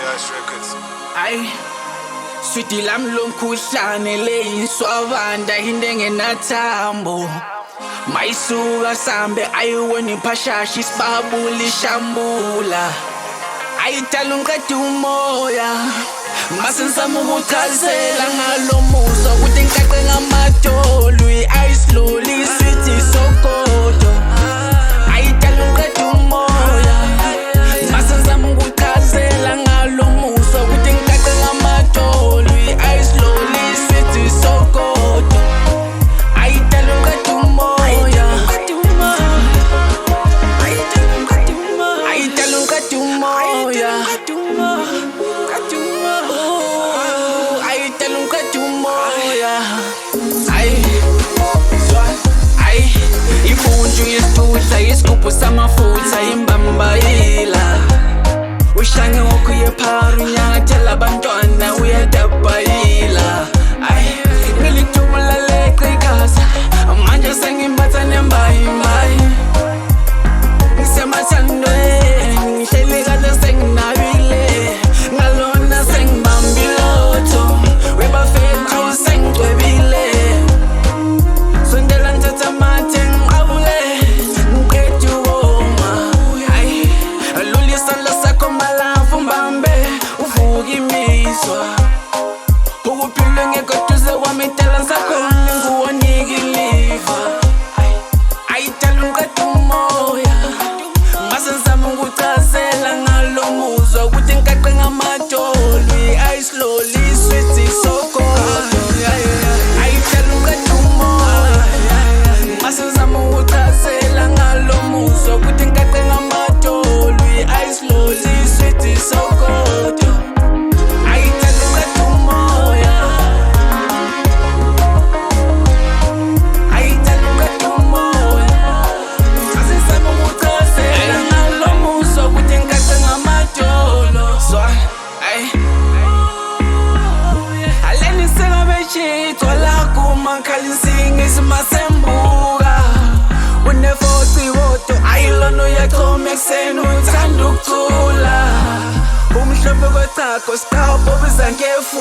Ice Records. Ay, sweetie lami lomkhuhlane leyinswabanda hindengenathambo mayisuka sambe ayiwona iphashashi sibabula ishambula ayitala unqeda umoya mase ngisama ukuchazela ngalo muso ukuthi ngiqaqe ngamadolo i-ice loli sweetie sokodo ayitala unqeda umoya mase ngisama ukuchazela ngalo muso ukuthi ngiqaqe ngamadolo i-ice loli sweetie sokodo ayitala unqeda umoya ayitala unqeda umoya Ibunju isigubhu samafutha imbambayila ushange wokho uyepharu unyangathela abantwana uyadabayila ngilithumula leqe ikhasa manje sengimbatha nembayimbayi ngisemathandweni ngihleli kahle senginabile ngalona sengibambilotho webafethu sengicwebile sondela ngithatha amathe ukuphile ngekoduze kwami itela sakhona nguwonika iliva ayitala unqeda umoya mase ngisama ukuchazela ngalo muzwa ukuthi ngiqaqe ngamadolo i-ice loli sweetie sokodo ayitala unqeda umoya mase ngisama ukuchazela ngalo muzwa ukuthi ngiqaqe ngamadolo i-ice loli sweetie sokodo Khalisingi simasembuka unefoci woto ayilona uyachoma ekuseni uthanda ukucula umhlophe kochago sikawubobisa ngefu